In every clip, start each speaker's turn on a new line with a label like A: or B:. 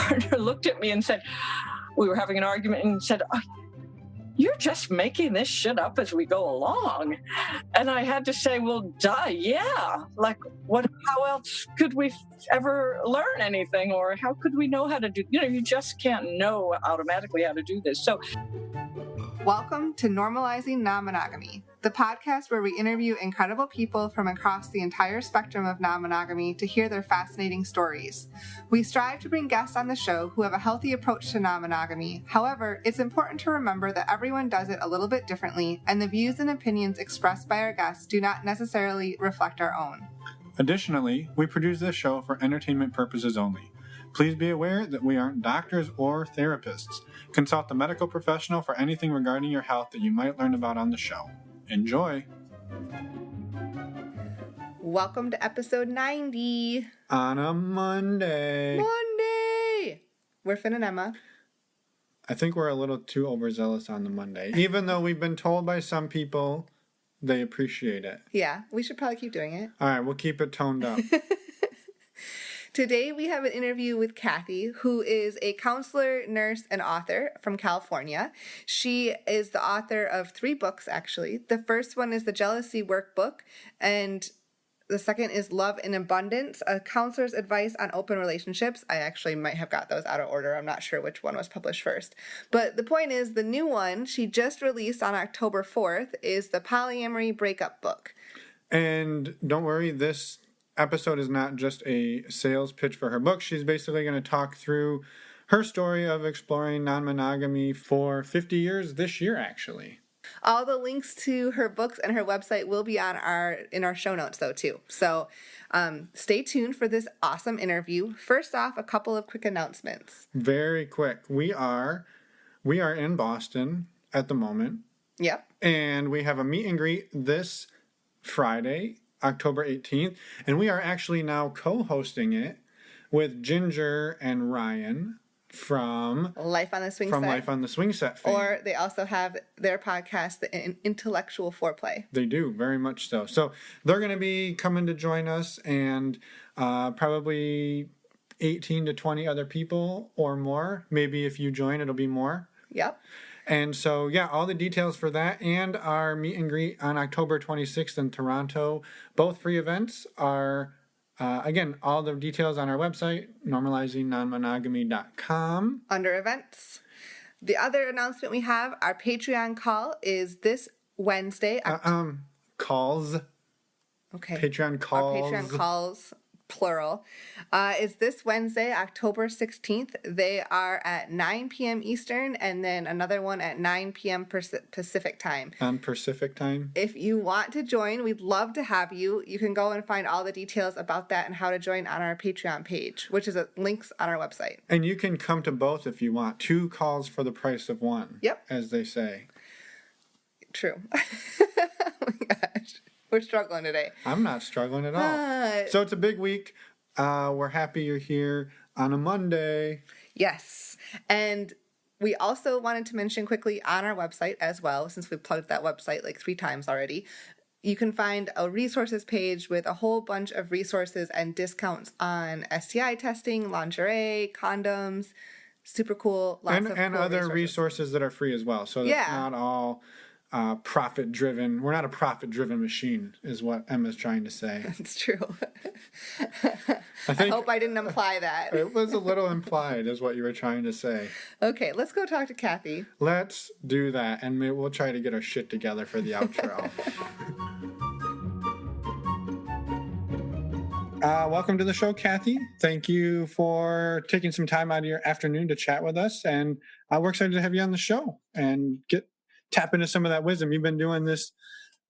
A: partner looked at me and said, we were having an argument, and said, oh, you're just making this shit up as we go along. And I had to say, well, duh, yeah. Like, how else could we ever learn anything? Or how could we know how to do, you just can't know automatically how to do this. So,
B: welcome to Normalizing Non-Monogamy, the podcast where we interview incredible people from across the entire spectrum of non-monogamy to hear their fascinating stories. We strive to bring guests on the show who have a healthy approach to non-monogamy. However, it's important to remember that everyone does it a little bit differently, and the views and opinions expressed by our guests do not necessarily reflect our own.
C: Additionally, we produce this show for entertainment purposes only. Please be aware that we aren't doctors or therapists. Consult the medical professional for anything regarding your health that you might learn about on the show. Enjoy!
B: Welcome to episode 90.
C: On a Monday.
B: We're Finn and Emma.
C: I think we're a little too overzealous on the Monday. Even though we've been told by some people they appreciate it.
B: Yeah, we should probably keep doing it.
C: All right, we'll keep it toned up.
B: Today we have an interview with Kathy, who is a counselor, nurse, and author from California. She is the author of 3 books, actually. The first one is the Jealousy Workbook, and the second is Love in Abundance, a counselor's advice on open relationships. I actually might have got those out of order. I'm not sure which one was published first. But the point is, the new one she just released on October 4th is the Polyamory Breakup Book.
C: And don't worry, this episode is not just a sales pitch for her book. She's basically going to talk through her story of exploring non-monogamy for 50 years this year, actually.
B: All the links to her books and her website will be on in our show notes, though, too. So stay tuned for this awesome interview. First off, a couple of quick announcements.
C: Very quick. We are in Boston at the moment.
B: Yep.
C: And we have a meet and greet this Friday, October 18th, and we are actually now co-hosting it with Ginger and Ryan from
B: Life on the Swing
C: Set fame.
B: Or they also have their podcast, The Intellectual Foreplay.
C: They do, very much so. So they're going to be coming to join us, and probably 18 to 20 other people or more. Maybe if you join, it'll be more.
B: Yep.
C: And so, yeah, all the details for that and our meet and greet on October 26th in Toronto, both free events are, again, all the details on our website, normalizingnonmonogamy.com.
B: Under events. The other announcement we have, our Patreon call is this Wednesday.
C: Calls.
B: Okay.
C: Patreon calls.
B: Our Patreon calls, plural, is this Wednesday, October 16th. They are at 9 p.m. Eastern, and then another one at 9 p.m. Pacific time.
C: On Pacific time?
B: If you want to join, we'd love to have you. You can go and find all the details about that and how to join on our Patreon page, which is links on our website.
C: And you can come to both if you want. 2 calls for the price of 1.
B: Yep.
C: As they say.
B: True. Oh my gosh. We're struggling today.
C: I'm not struggling at all. So it's a big week. We're happy you're here on a Monday.
B: Yes. And we also wanted to mention quickly on our website as well, since we've plugged that website like 3 times already, you can find a resources page with a whole bunch of resources and discounts on STI testing, lingerie, condoms. Super cool.
C: Lots of cool other resources that are free as well. So it's not all profit-driven. We're not a profit-driven machine, is what Emma's trying to say.
B: That's true. I hope I didn't imply that.
C: It was a little implied, is what you were trying to say.
B: Okay, let's go talk to Kathy.
C: Let's do that, and maybe we'll try to get our shit together for the outro. Welcome to the show, Kathy. Thank you for taking some time out of your afternoon to chat with us, and we're excited to have you on the show and tap into some of that wisdom. You've been doing this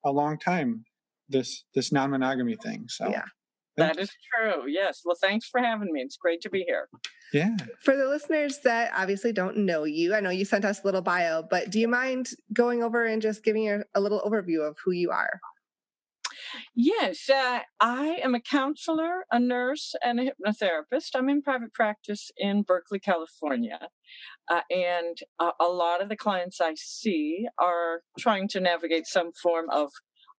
C: a long time, this non-monogamy thing. So
A: yeah, that is true. Yes. Well, thanks for having me. It's great to be here.
C: Yeah.
B: For the listeners that obviously don't know you, I know you sent us a little bio, but do you mind going over and just giving a little overview of who you are?
A: Yes, I am a counselor, a nurse, and a hypnotherapist. I'm in private practice in Berkeley, California. And a lot of the clients I see are trying to navigate some form of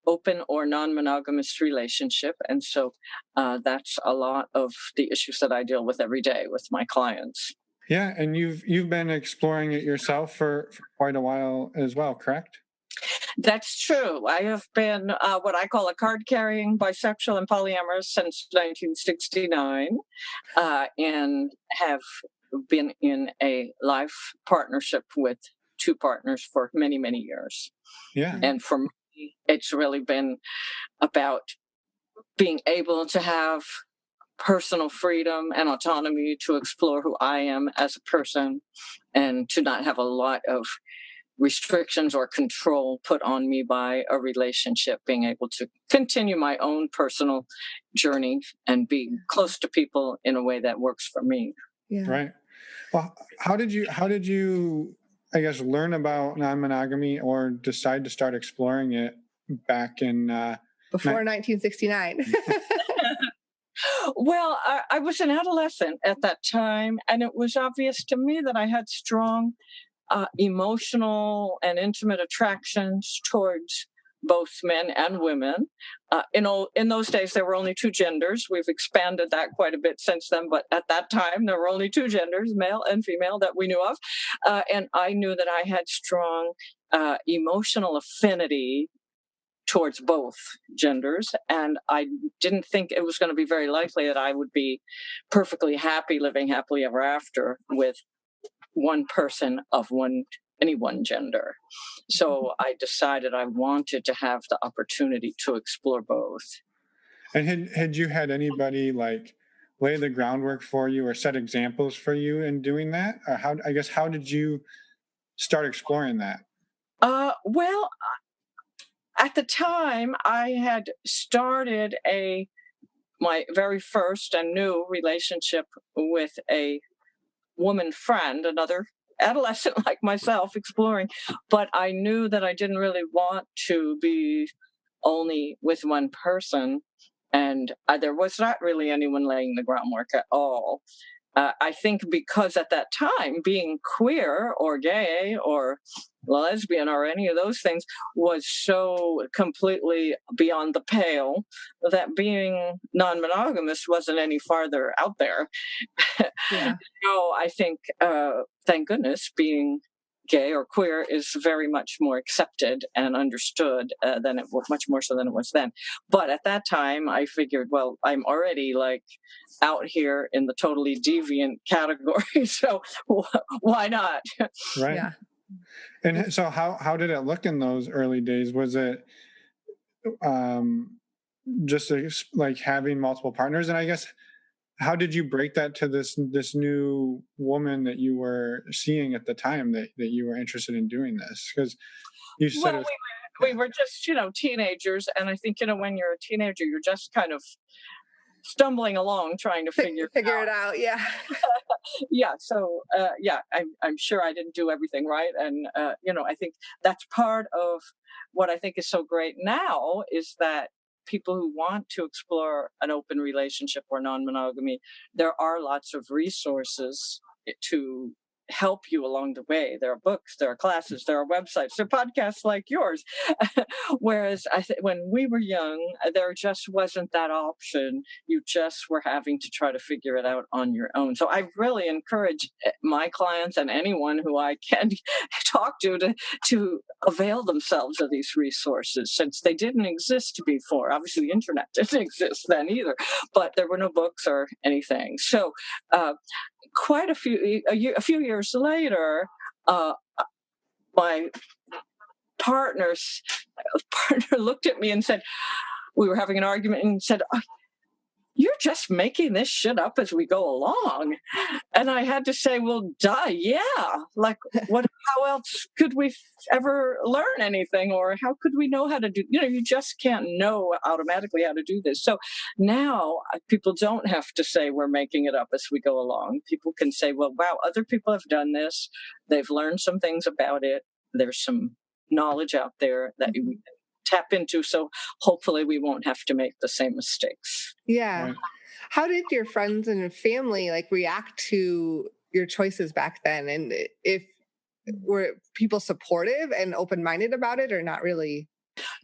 A: open or non-monogamous relationship. And so that's a lot of the issues that I deal with every day with my clients.
C: Yeah, and you've been exploring it yourself for quite a while as well, correct?
A: That's true. I have been what I call a card-carrying bisexual and polyamorous since 1969, and have been in a life partnership with two partners for many, many years.
C: Yeah.
A: And for me, it's really been about being able to have personal freedom and autonomy to explore who I am as a person, and to not have a lot of restrictions or control put on me by a relationship, being able to continue my own personal journey and be close to people in a way that works for me.
B: Yeah.
C: Right. Well, how did you, I guess, learn about non-monogamy or decide to start exploring it back in
B: Before 1969.
A: Well, I was an adolescent at that time, and it was obvious to me that I had strong emotional and intimate attractions towards both men and women. In those days, there were only two genders. We've expanded that quite a bit since then, but at that time, there were only two genders, male and female, that we knew of. And I knew that I had strong emotional affinity towards both genders, and I didn't think it was going to be very likely that I would be perfectly happy living happily ever after with one person of any one gender. So I decided I wanted to have the opportunity to explore both.
C: And had you had anybody like lay the groundwork for you or set examples for you in doing that? Or how did you start exploring that?
A: Well, at the time, I had started my very first and new relationship with a woman friend, another adolescent like myself, exploring. But I knew that I didn't really want to be only with one person, and there was not really anyone laying the groundwork at all. I think because at that time, being queer or gay or lesbian or any of those things was so completely beyond the pale that being non-monogamous wasn't any farther out there.
B: Yeah.
A: So I think, thank goodness, being gay or queer is very much more accepted and understood than it was, much more so than it was then. But at that time, I figured, well, I'm already like out here in the totally deviant category, so why not?
C: Right.
B: Yeah.
C: And so how did it look in those early days? Was it just like having multiple partners? And I guess, how did you break that to this new woman that you were seeing at the time that you were interested in doing this? Because you said
A: Well, we were just, teenagers. And I think, when you're a teenager, you're just kind of stumbling along trying to figure
B: it out. Yeah.
A: Yeah. So, I'm sure I didn't do everything right. And, I think that's part of what I think is so great now is that people who want to explore an open relationship or non-monogamy, there are lots of resources to help you along the way. There are books, there are classes, there are websites, there are podcasts like yours. Whereas when we were young, there just wasn't that option. You just were having to try to figure it out on your own. So I really encourage my clients and anyone who I can talk to avail themselves of these resources, since they didn't exist before. Obviously, the internet didn't exist then either, but there were no books or anything. So quite a few years later, my partner looked at me and said, we were having an argument, and said, you're just making this shit up as we go along. And I had to say, well, duh, yeah. Like, how else could we ever learn anything? Or how could we know how to do, you just can't know automatically how to do this. So now people don't have to say we're making it up as we go along. People can say, well, wow, other people have done this. They've learned some things about it. There's some knowledge out there that we can tap into, so hopefully we won't have to make the same mistakes.
B: Yeah.
C: Right.
B: How did your friends and family react to your choices back then? And were people supportive and open-minded about it, or not really?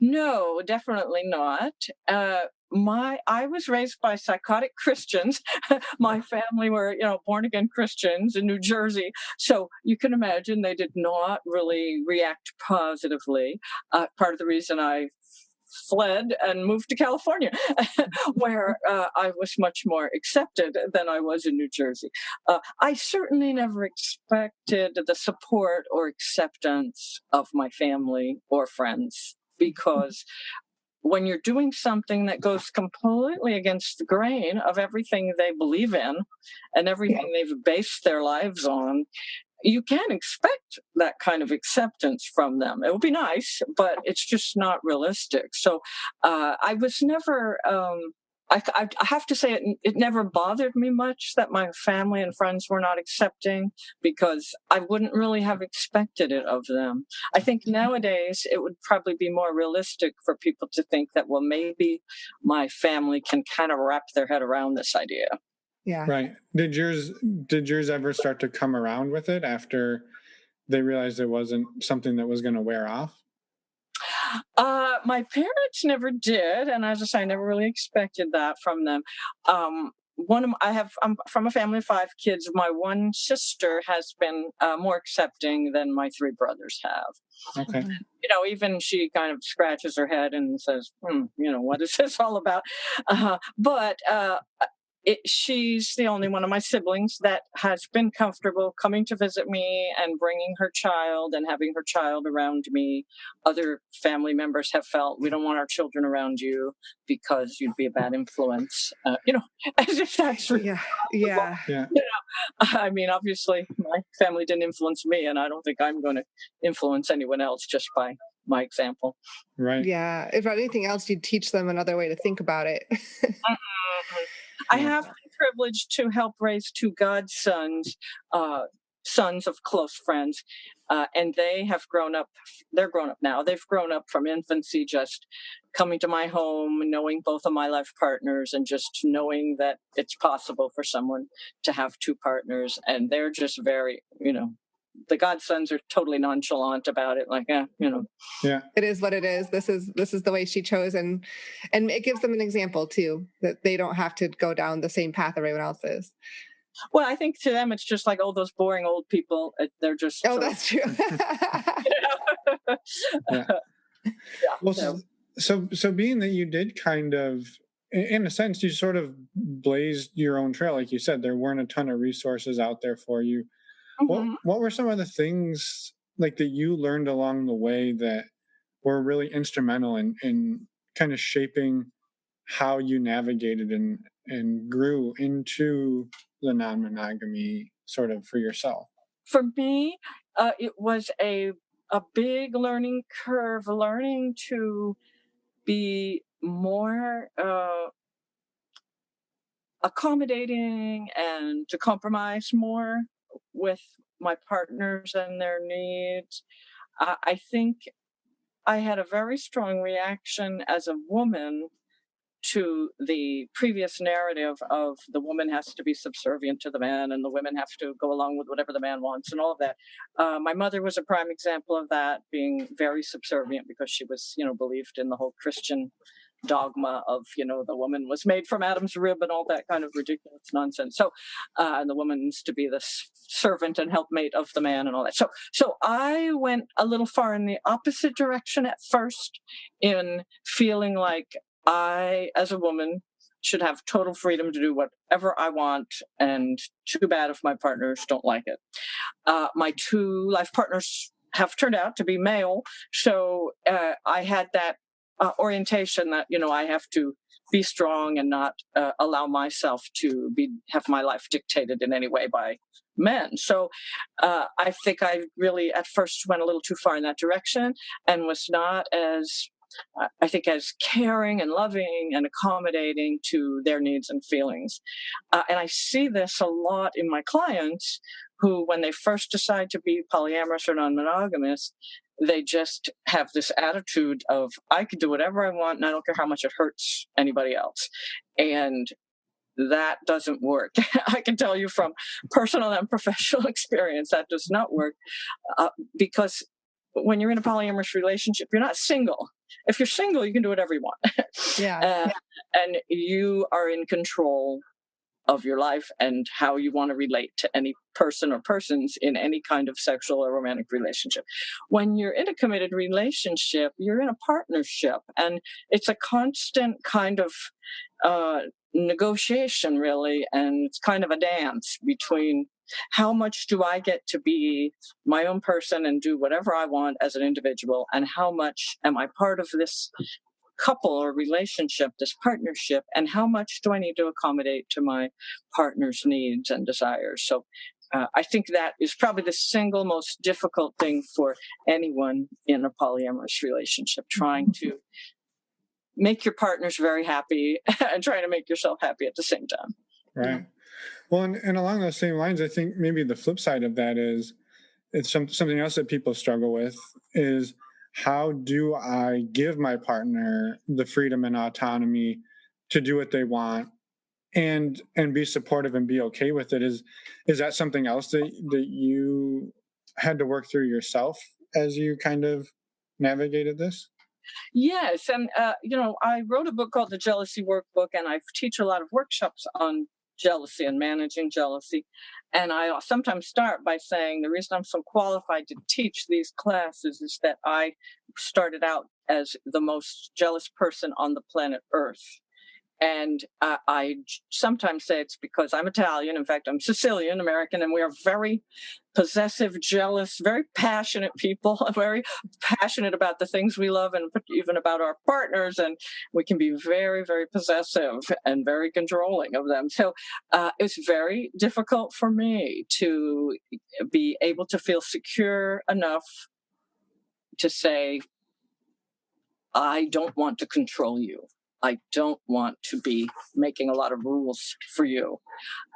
A: No, definitely not. I was raised by psychotic Christians. My family were, born again Christians in New Jersey. So you can imagine they did not really react positively. Part of the reason I fled and moved to California, where I was much more accepted than I was in New Jersey. I certainly never expected the support or acceptance of my family or friends, because when you're doing something that goes completely against the grain of everything they believe in and everything they've based their lives on, you can't expect that kind of acceptance from them. It would be nice, but it's just not realistic. So I was never, I have to say it never bothered me much that my family and friends were not accepting, because I wouldn't really have expected it of them. I think nowadays it would probably be more realistic for people to think that, well, maybe my family can kind of wrap their head around this idea.
B: Yeah.
C: Right. Did yours ever start to come around with it after they realized it wasn't something that was going to wear off?
A: My parents never did, and as I say, I never really expected that from them. I'm from a family of 5 kids. My one sister has been more accepting than my 3 brothers have.
C: Okay.
A: Even she kind of scratches her head and says, what is this all about? But she's the only one of my siblings that has been comfortable coming to visit me and bringing her child and having her child around me. Other family members have felt, we don't want our children around you because you'd be a bad influence. As if that's
B: Yeah.
A: I mean, obviously my family didn't influence me, and I don't think I'm going to influence anyone else just by my example.
C: Right.
B: Yeah. If anything else, you'd teach them another way to think about it.
A: I have been privileged to help raise 2 godsons, sons of close friends, and they have grown up. They're grown up now. They've grown up from infancy, just coming to my home, knowing both of my life partners, and just knowing that it's possible for someone to have 2 partners. And they're just very, the godsons are totally nonchalant about it. Like,
C: Yeah.
B: It is what it is. This is the way she chose, and it gives them an example too, that they don't have to go down the same path everyone else is.
A: Well, I think to them it's just like, those boring old people. They're just
B: that's true.
C: Well, so being that you did kind of, in a sense, you sort of blazed your own trail, like you said, there weren't a ton of resources out there for you.
A: Mm-hmm.
C: What were some of the things like that you learned along the way that were really instrumental in kind of shaping how you navigated and grew into the non-monogamy sort of for yourself?
A: For me, it was a big learning curve, learning to be more accommodating and to compromise more with my partners and their needs. I think I had a very strong reaction as a woman to the previous narrative of the woman has to be subservient to the man and the women have to go along with whatever the man wants and all of that. My mother was a prime example of that, being very subservient because she was, believed in the whole Christian dogma of, the woman was made from Adam's rib and all that kind of ridiculous nonsense. So, and the woman's to be the servant and helpmate of the man and all that. So I went a little far in the opposite direction at first, in feeling like I, as a woman, should have total freedom to do whatever I want, and too bad if my partners don't like it. My 2 life partners have turned out to be male, so I had that orientation that, I have to be strong and not allow myself to have my life dictated in any way by men. So I think I really at first went a little too far in that direction and was not as caring and loving and accommodating to their needs and feelings. And I see this a lot in my clients who, when they first decide to be polyamorous or non-monogamous, they just have this attitude of, I can do whatever I want and I don't care how much it hurts anybody else. And that doesn't work. I can tell you from personal and professional experience that does not work, because when you're in a polyamorous relationship, you're not single. If you're single, you can do whatever you want.
B: Yeah.
A: And you are in control of your life and how you want to relate to any person or persons in any kind of sexual or romantic relationship. When you're in a committed relationship, you're in a partnership, and it's a constant kind of negotiation, really, and it's kind of a dance between how much do I get to be my own person and do whatever I want as an individual, and how much am I part of this couple or relationship, this partnership, and how much do I need to accommodate to my partner's needs and desires. So I think that is probably the single most difficult thing for anyone in a polyamorous relationship, trying to make your partners very happy and trying to make yourself happy at the same time.
C: Right. Well, and along those same lines, I think maybe the flip side of that is it's something else that people struggle with is, how do I give my partner the freedom and autonomy to do what they want and be supportive and be okay with it? Is that something else that you had to work through yourself as you kind of navigated this?
A: Yes. And, I wrote a book called The Jealousy Workbook, and I teach a lot of workshops on jealousy and managing jealousy. And I sometimes start by saying the reason I'm so qualified to teach these classes is that I started out as the most jealous person on the planet Earth. And I sometimes say it's because I'm Italian. In fact, I'm Sicilian American, and we are very possessive, jealous, very passionate people, very passionate about the things we love and even about our partners. And we can be very, very possessive and very controlling of them. So it's very difficult for me to be able to feel secure enough to say, I don't want to control you. I don't want to be making a lot of rules for you.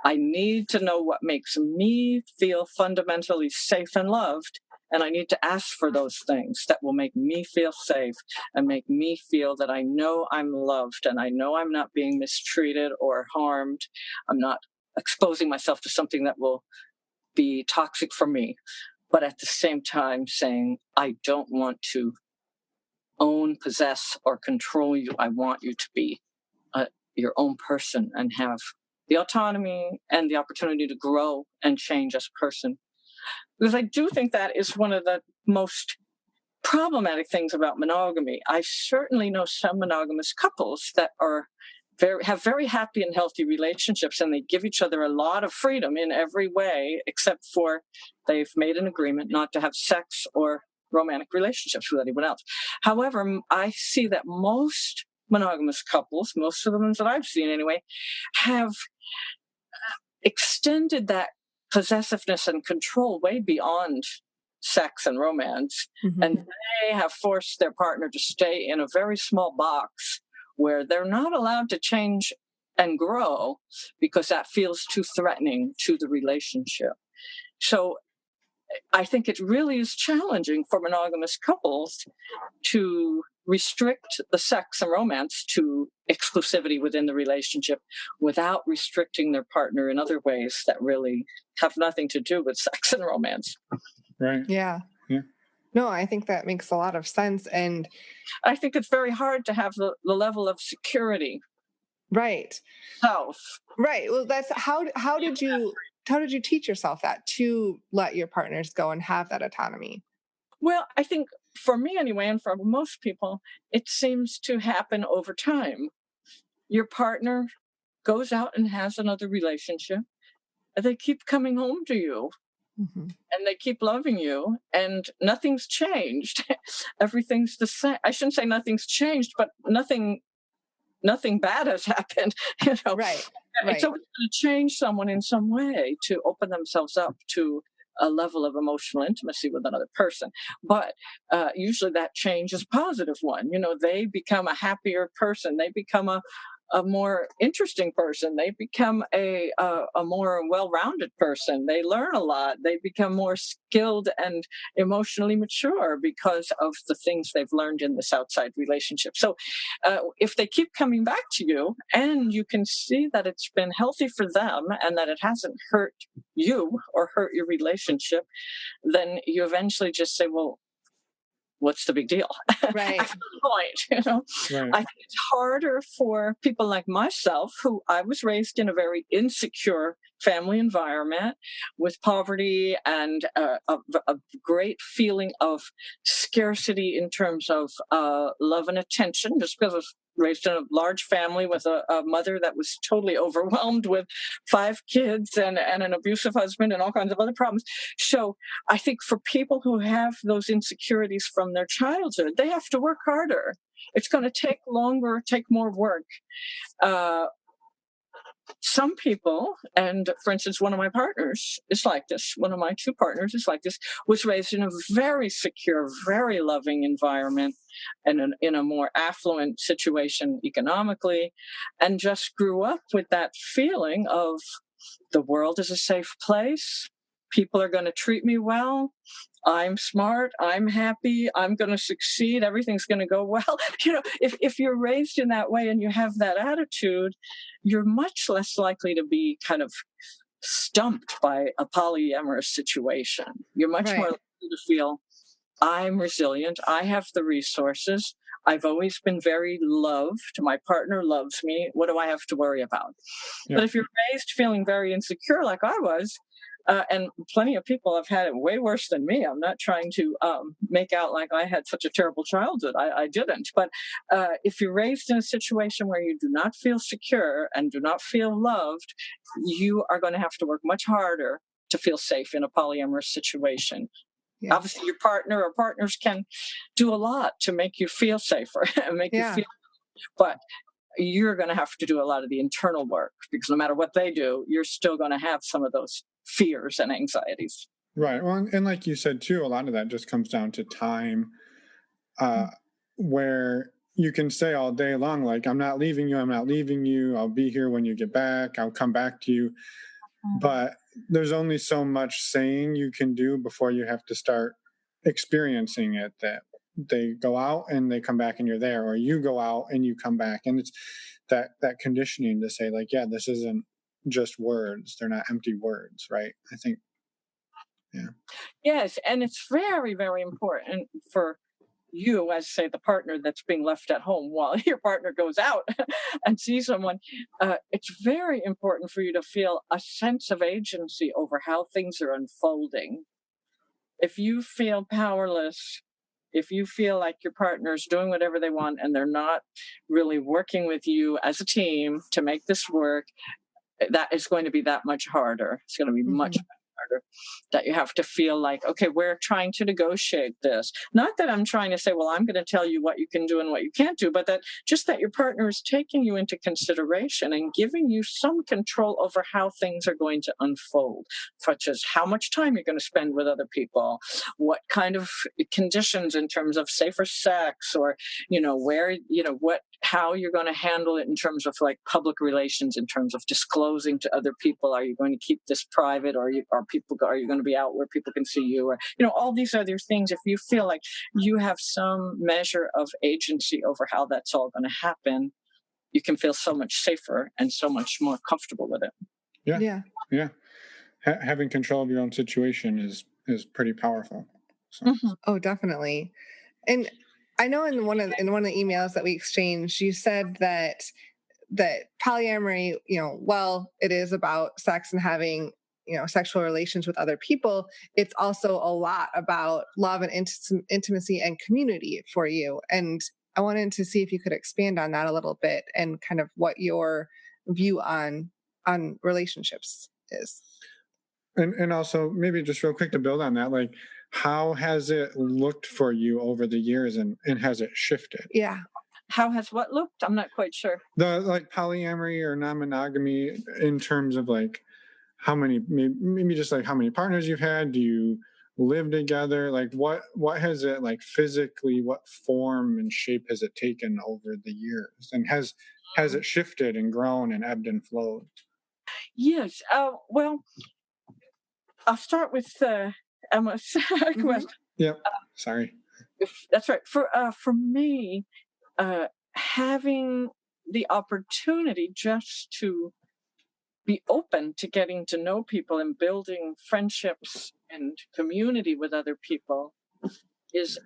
A: I need to know what makes me feel fundamentally safe and loved. And I need to ask for those things that will make me feel safe and make me feel that I know I'm loved and I know I'm not being mistreated or harmed. I'm not exposing myself to something that will be toxic for me. But at the same time saying, I don't want to own, possess, or control you. I want you to be your own person and have the autonomy and the opportunity to grow and change as a person. Because I do think that is one of the most problematic things about monogamy. I certainly know some monogamous couples that are have very happy and healthy relationships, and they give each other a lot of freedom in every way, except for they've made an agreement not to have sex or romantic relationships with anyone else. However, I see that most monogamous couples, most of the ones that I've seen anyway, have extended that possessiveness and control way beyond sex and romance. Mm-hmm. And they have forced their partner to stay in a very small box where they're not allowed to change and grow because that feels too threatening to the relationship. So I think it really is challenging for monogamous couples to restrict the sex and romance to exclusivity within the relationship without restricting their partner in other ways that really have nothing to do with sex and romance.
C: Right.
B: Yeah. No, I think that makes a lot of sense. And
A: I think it's very hard to have the level of security.
B: Right.
A: Self.
B: Right. Well, that's how did you teach yourself that, to let your partners go and have that autonomy?
A: Well, I think for me anyway, and for most people, it seems to happen over time. Your partner goes out and has another relationship, and they keep coming home to you. Mm-hmm. And they keep loving you, and nothing's changed. Everything's the same. I shouldn't say nothing's changed, but nothing bad has happened.
B: Right.
A: It's always going to change someone in some way to open themselves up to a level of emotional intimacy with another person. But usually that change is a positive one. They become a happier person. They become a more interesting person. They become a more well-rounded person. They learn a lot. They become more skilled and emotionally mature because of the things they've learned in this outside relationship. So if they keep coming back to you and you can see that it's been healthy for them and that it hasn't hurt you or hurt your relationship, then you eventually just say, well, what's the big deal?
B: Right.
A: At some point,
C: Right.
A: I think it's harder for people like myself, who I was raised in a very insecure family environment with poverty and a great feeling of scarcity in terms of love and attention, just because I was raised in a large family with a mother that was totally overwhelmed with 5 kids and an abusive husband and all kinds of other problems. So I think for people who have those insecurities from their childhood, they have to work harder. It's going to take longer, take more work. Some people, and for instance, one of my partners is like this. One of my 2 partners is like this, was raised in a very secure, very loving environment and in a more affluent situation economically, and just grew up with that feeling of the world is a safe place. People are going to treat me well. I'm smart. I'm happy. I'm going to succeed. Everything's going to go well. If you're raised in that way and you have that attitude, you're much less likely to be kind of stumped by a polyamorous situation. You're much more likely to feel, I'm resilient. I have the resources. I've always been very loved. My partner loves me. What do I have to worry about? Yeah. But if you're raised feeling very insecure like I was, and plenty of people have had it way worse than me. I'm not trying to make out like I had such a terrible childhood. I didn't. But if you're raised in a situation where you do not feel secure and do not feel loved, you are going to have to work much harder to feel safe in a polyamorous situation. Yes. Obviously, your partner or partners can do a lot to make you feel safer and make you feel, but you're going to have to do a lot of the internal work, because no matter what they do, you're still going to have some of those fears and anxieties.
C: Right. Well, and like you said, too, a lot of that just comes down to time, where you can say all day long, like, I'm not leaving you. I'm not leaving you. I'll be here when you get back. I'll come back to you. But there's only so much saying you can do before you have to start experiencing it, that they go out and they come back and you're there, or you go out and you come back. And it's that conditioning to say, like, yeah, this isn't just words. They're not empty words, right? I think, yeah.
A: Yes, and it's very, very important for you, as say the partner that's being left at home while your partner goes out and sees someone. It's very important for you to feel a sense of agency over how things are unfolding. If you feel powerless, if you feel like your partner's doing whatever they want and they're not really working with you as a team to make this work, that is going to be that much harder. It's going to be much harder, that you have to feel like, okay, we're trying to negotiate this. Not that I'm trying to say, well, I'm going to tell you what you can do and what you can't do, but that just that your partner is taking you into consideration and giving you some control over how things are going to unfold, such as how much time you're going to spend with other people, what kind of conditions in terms of safer sex, or, where, how you're going to handle it in terms of like public relations, in terms of disclosing to other people. Are you going to keep this private, or are you going to be out where people can see you, or all these other things? If you feel like you have some measure of agency over how that's all going to happen, you can feel so much safer and so much more comfortable with it.
C: Yeah. Having control of your own situation is pretty powerful. So.
B: Oh, definitely. And I know in one of the emails that we exchanged, you said that polyamory, while it is about sex and having, sexual relations with other people, it's also a lot about love and intimacy and community for you. And I wanted to see if you could expand on that a little bit and kind of what your view on relationships is.
C: And also maybe just real quick to build on that, like, how has it looked for you over the years, and has it shifted?
B: Yeah.
A: How has what looked? I'm not quite sure.
C: The like polyamory or non-monogamy, in terms of like how many, maybe just like how many partners you've had. Do you live together? Like what has it, like, physically, what form and shape has it taken over the years? And has it shifted and grown and ebbed and flowed?
A: Yes. Well, I'll start with Emma's question.
C: Yep. Sorry.
A: That's right. For me, having the opportunity just to be open to getting to know people and building friendships and community with other people is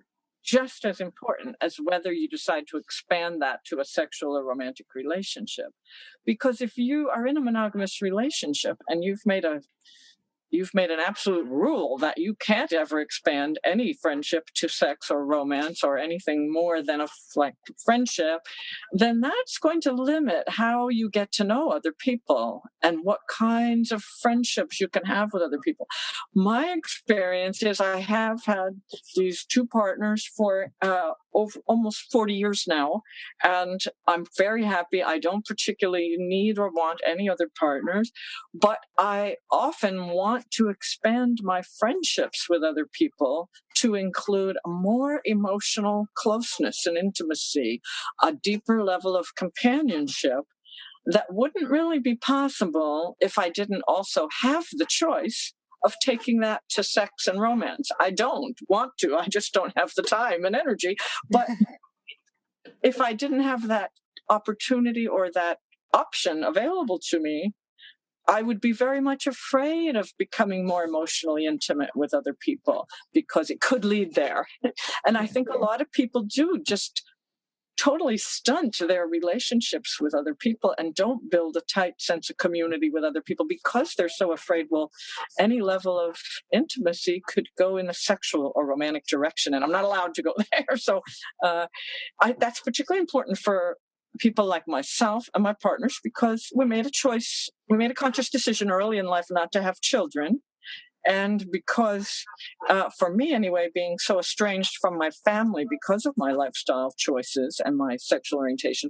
A: just as important as whether you decide to expand that to a sexual or romantic relationship. Because if you are in a monogamous relationship and you've made an absolute rule that you can't ever expand any friendship to sex or romance or anything more than a friendship, then that's going to limit how you get to know other people and what kinds of friendships you can have with other people. My experience is I have had these two partners for over almost 40 years now, and I'm very happy. I don't particularly need or want any other partners, but I often want to expand my friendships with other people to include more emotional closeness and intimacy, a deeper level of companionship that wouldn't really be possible if I didn't also have the choice of taking that to sex and romance. I don't want to. I just don't have the time and energy. But if I didn't have that opportunity or that option available to me, I would be very much afraid of becoming more emotionally intimate with other people because it could lead there. And I think a lot of people do just totally stunt their relationships with other people and don't build a tight sense of community with other people because they're so afraid, well, any level of intimacy could go in a sexual or romantic direction, and I'm not allowed to go there. So that's particularly important for people like myself and my partners because we made a conscious decision early in life not to have children. And because, for me anyway, being so estranged from my family because of my lifestyle choices and my sexual orientation,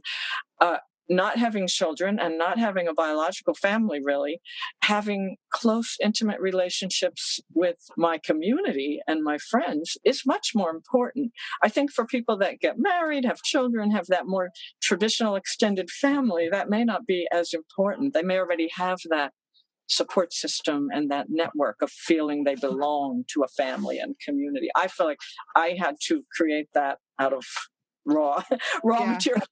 A: not having children and not having a biological family, really, having close, intimate relationships with my community and my friends is much more important. I think for people that get married, have children, have that more traditional extended family, that may not be as important. They may already have that support system and that network of feeling they belong to a family and community. I feel like I had to create that out of raw materials.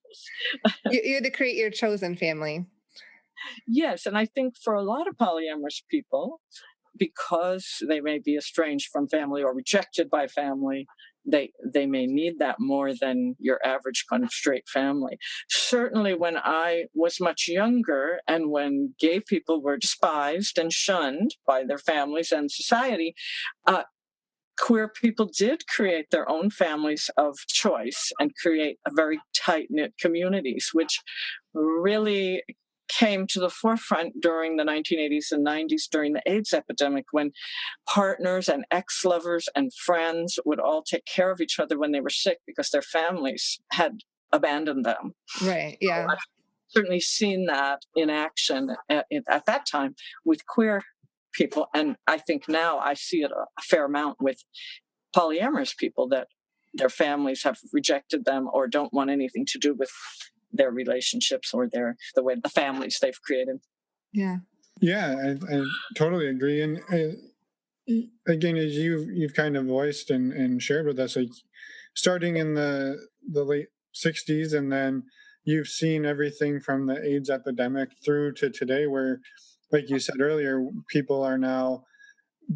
B: You had to create your chosen family.
A: Yes, and I think for a lot of polyamorous people, because they may be estranged from family or rejected by family, they may need that more than your average kind of straight family. Certainly when I was much younger and when gay people were despised and shunned by their families and society, queer people did create their own families of choice and create a very tight-knit communities, which really came to the forefront during the 1980s and 90s during the AIDS epidemic, when partners and ex-lovers and friends would all take care of each other when they were sick because their families had abandoned them.
B: Right, yeah.
A: So I've certainly seen that in action at that time with queer people, and I think now I see it a fair amount with polyamorous people, that their families have rejected them or don't want anything to do with their relationships or the families they've created.
B: Yeah.
C: Yeah, I totally agree. And again, as you've kind of voiced and shared with us, like starting in the late 60s, and then you've seen everything from the AIDS epidemic through to today, where, like you said earlier, people are now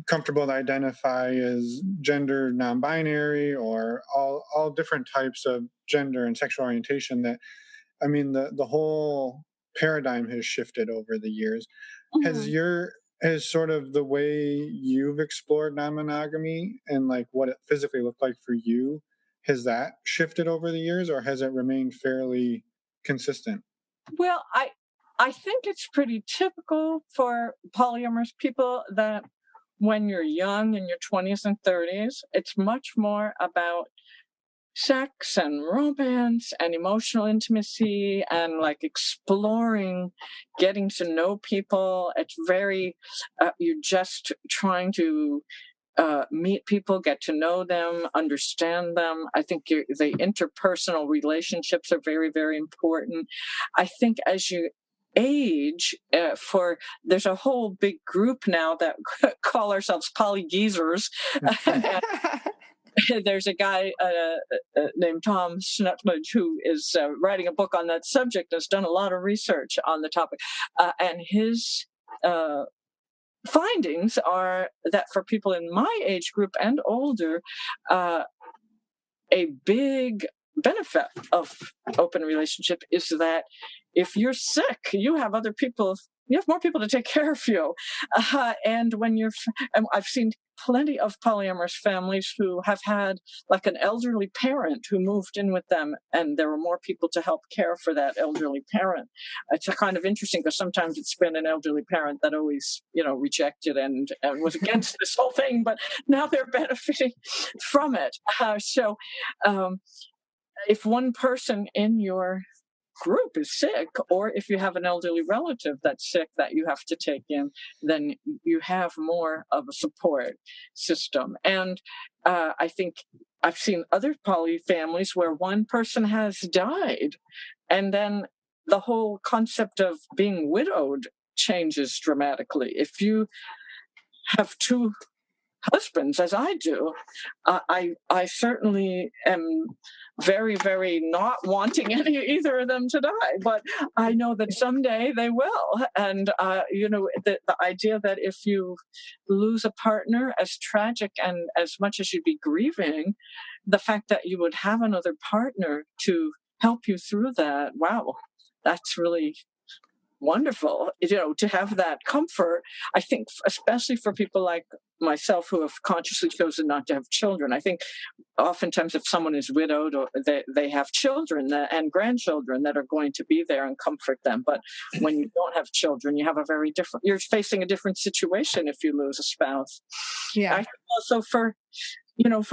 C: comfortable to identify as gender non-binary or all different types of gender and sexual orientation. That, I mean, the whole paradigm has shifted over the years. Mm-hmm. Has sort of the way you've explored non-monogamy and like what it physically looked like for you, has that shifted over the years, or has it remained fairly consistent?
A: Well, I think it's pretty typical for polyamorous people that when you're young, in your 20s and 30s, it's much more about sex and romance and emotional intimacy and like exploring, getting to know people. It's very, you're just trying to meet people, get to know them, understand them. I think the interpersonal relationships are very, very important. I think as you age, there's a whole big group now that call ourselves polygeezers. There's a guy named Tom Schnutledge who is writing a book on that subject, has done a lot of research on the topic. And his findings are that for people in my age group and older, a big benefit of open relationship is that if you're sick, you have other people, you have more people to take care of you. And I've seen plenty of polyamorous families who have had like an elderly parent who moved in with them, and there were more people to help care for that elderly parent. It's kind of interesting because sometimes it's been an elderly parent that always, rejected and was against this whole thing, but now they're benefiting from it. If one person in your group is sick, or if you have an elderly relative that's sick that you have to take in, then you have more of a support system. And I think I've seen other poly families where one person has died, and then the whole concept of being widowed changes dramatically. If you have two husbands, as I do, I certainly am very, very not wanting either of them to die, but I know that someday they will. And the idea that if you lose a partner, as tragic and as much as you'd be grieving, the fact that you would have another partner to help you through that, wow, that's really wonderful, to have that comfort. I think especially for people like myself who have consciously chosen not to have children, I think oftentimes if someone is widowed, or they have children and grandchildren that are going to be there and comfort them. But when you don't have children, you have you're facing a different situation if you lose a spouse.
B: Yeah.
A: I think also for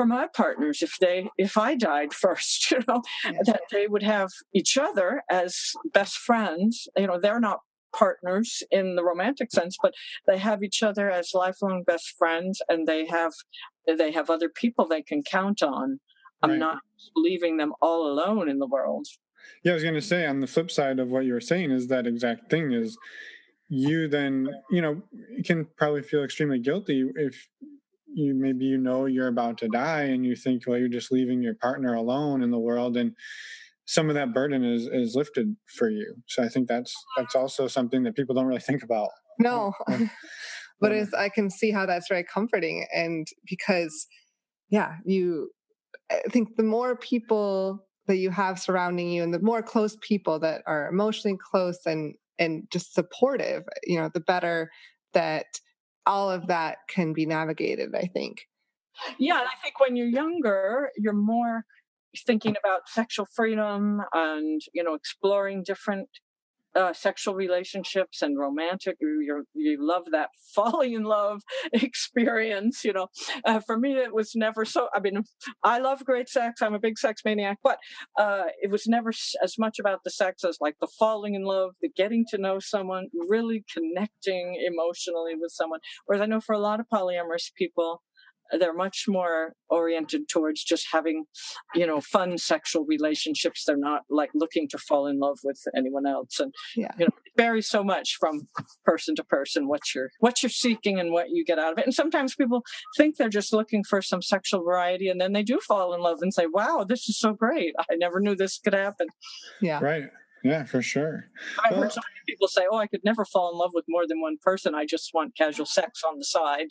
A: my partners, if I died first, that they would have each other as best friends. They're not partners in the romantic sense, but they have each other as lifelong best friends, and they have other people they can count on. I'm
C: Right.
A: not leaving them all alone in the world.
C: Yeah, I was going to say, on the flip side of what you were saying is that exact thing is you then, you can probably feel extremely guilty if you're about to die and you think, well, you're just leaving your partner alone in the world, and some of that burden is lifted for you. So I think that's also something that people don't really think about.
B: No, but I can see how that's very comforting. And because, I think the more people that you have surrounding you, and the more close people that are emotionally close and just supportive, the better that all of that can be navigated, I think.
A: Yeah, and I think when you're younger, you're more thinking about sexual freedom and, exploring different sexual relationships and romantic. You love that falling in love experience. For me, it was never so. I mean, I love great sex. I'm a big sex maniac, but it was never as much about the sex as like the falling in love, the getting to know someone, really connecting emotionally with someone. Whereas I know for a lot of polyamorous people, they're much more oriented towards just having, fun sexual relationships. They're not like looking to fall in love with anyone else. And, it varies so much from person to person, what you're seeking and what you get out of it. And sometimes people think they're just looking for some sexual variety, and then they do fall in love and say, wow, this is so great. I never knew this could happen.
B: Yeah.
C: Right. Yeah, for sure.
A: I've heard so many people say, I could never fall in love with more than one person. I just want casual sex on the side,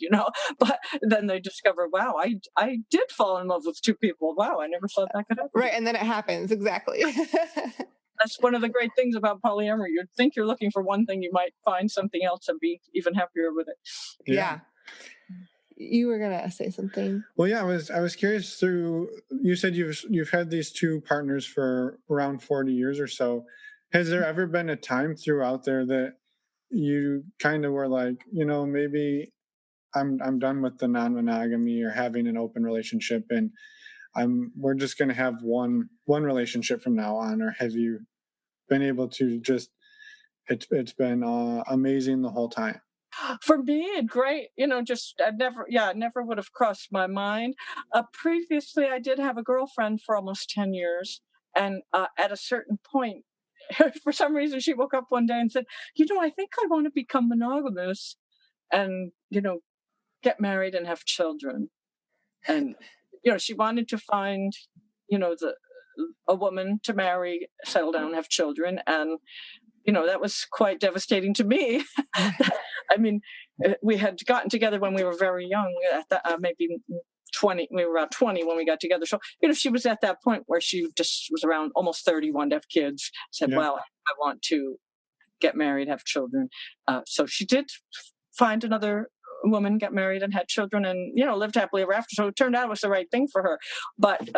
A: But then they discover, wow, I did fall in love with two people. Wow, I never thought that could happen.
B: Right, and then it happens, exactly.
A: That's one of the great things about polyamory. You'd think you're looking for one thing, you might find something else and be even happier with it.
B: Yeah. You were gonna say something.
C: Well, yeah, I was curious. You said you've had these two partners for around 40 years or so. Has there ever been a time throughout there that you kind of were like, maybe I'm done with the non-monogamy or having an open relationship, and we're just going to have one relationship from now on? Or have you been able to just it's been amazing the whole time?
A: For me, great. Never would have crossed my mind. Previously, I did have a girlfriend for almost 10 years, and at a certain point, for some reason, she woke up one day and said, I think I want to become monogamous and, get married and have children. And, she wanted to find, a woman to marry, settle down, have children. And, that was quite devastating to me. I mean, we had gotten together when we were very young, maybe 20, we were about 20 when we got together. So, she was at that point where she just was around almost 30, wanted to have kids, said, well, I want to get married, have children. So she did find another woman, get married and had children, and, lived happily ever after. So it turned out it was the right thing for her. But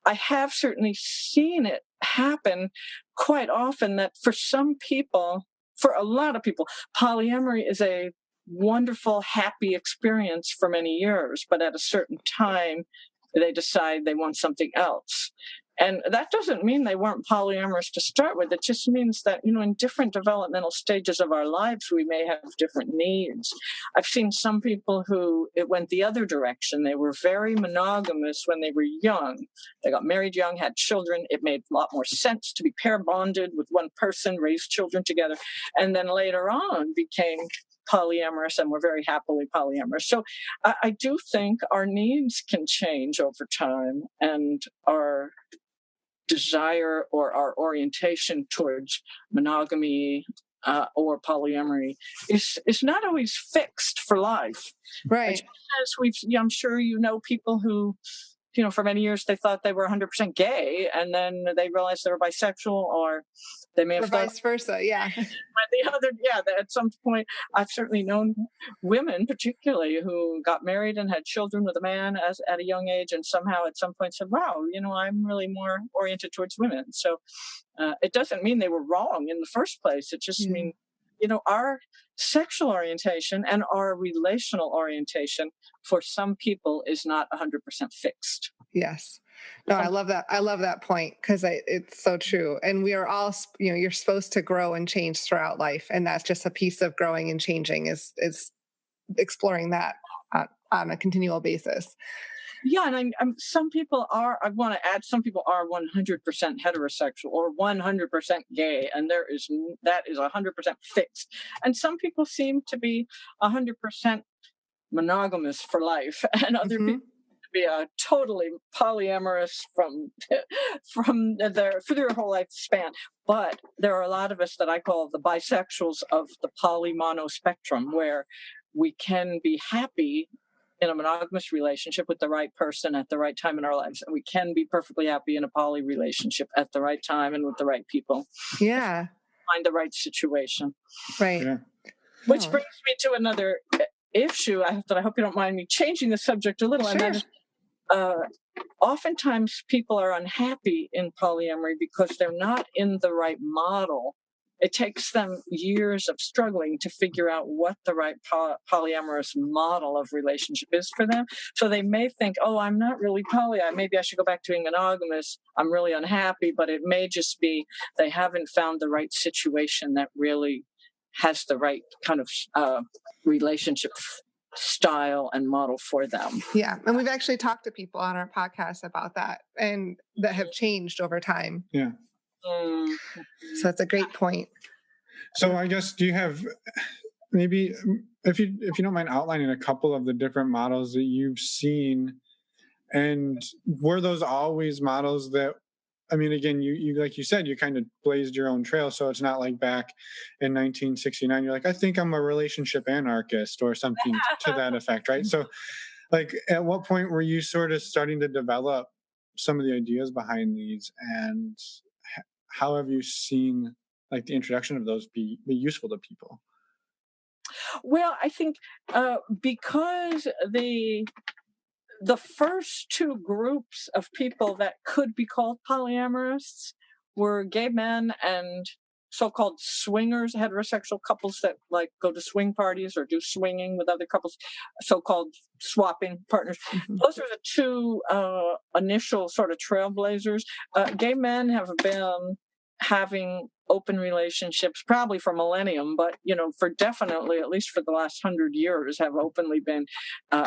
A: I have certainly seen it happen quite often that for some people, for a lot of people, polyamory is a wonderful, happy experience for many years, but at a certain time, they decide they want something else. And that doesn't mean they weren't polyamorous to start with. It just means that, in different developmental stages of our lives, we may have different needs. I've seen some people who it went the other direction. They were very monogamous when they were young. They got married young, had children. It made a lot more sense to be pair bonded with one person, raise children together, and then later on became polyamorous and were very happily polyamorous. So I do think our needs can change over time, and our desire or our orientation towards monogamy or polyamory is not always fixed for life.
B: Right.
A: As I'm sure people who, for many years they thought they were 100% gay, and then they realized they were bisexual, or they may have
B: or vice versa. Yeah.
A: At some point, I've certainly known women, particularly, who got married and had children with a man at a young age, and somehow at some point said, "Wow, I'm really more oriented towards women." So it doesn't mean they were wrong in the first place. It just means, our sexual orientation and our relational orientation for some people is not 100% fixed.
B: Yes. No, I love that. I love that point, because it's so true. And we are all, you're supposed to grow and change throughout life. And that's just a piece of growing and changing is exploring that on a continual basis.
A: Yeah, and some people are, I want to add, some people are 100% heterosexual or 100% gay, and that is 100% fixed. And some people seem to be 100% monogamous for life, and other people be totally polyamorous from their whole lifespan. But there are a lot of us that I call the bisexuals of the polymono spectrum, where we can be happy in a monogamous relationship with the right person at the right time in our lives, and we can be perfectly happy in a poly relationship at the right time and with the right people.
B: Yeah.
A: Find the right situation.
B: Right. Yeah.
A: Which brings me to another issue that I hope you don't mind me changing the subject a little.
B: Sure.
A: And that is, oftentimes people are unhappy in polyamory because they're not in the right model. It takes them years of struggling to figure out what the right polyamorous model of relationship is for them. So they may think, oh, I'm not really poly. Maybe I should go back to being monogamous. I'm really unhappy. But it may just be they haven't found the right situation that really has the right kind of relationship style and model for them.
B: Yeah. And we've actually talked to people on our podcast about that, and that have changed over time.
C: Yeah.
B: So that's a great point.
C: So I guess, do you have maybe, if you don't mind outlining a couple of the different models that you've seen, and were those always models that, I mean, again, you like you said, you kind of blazed your own trail. So it's not like back in 1969, you're like, I think I'm a relationship anarchist or something to that effect, right? So like, at what point were you sort of starting to develop some of the ideas behind these, and how have you seen like the introduction of those be useful to people?
A: Well, I think because the first two groups of people that could be called polyamorous were gay men and so-called swingers, heterosexual couples that like go to swing parties or do swinging with other couples, so-called swapping partners. Those are the two initial sort of trailblazers. Gay men have been having open relationships probably for millennium, but for definitely at least for the last 100 years have openly been.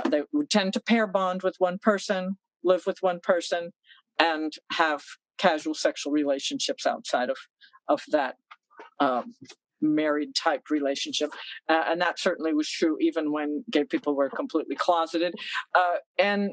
A: They would tend to pair bond with one person, live with one person, and have casual sexual relationships outside of that married type relationship, and that certainly was true even when gay people were completely closeted. And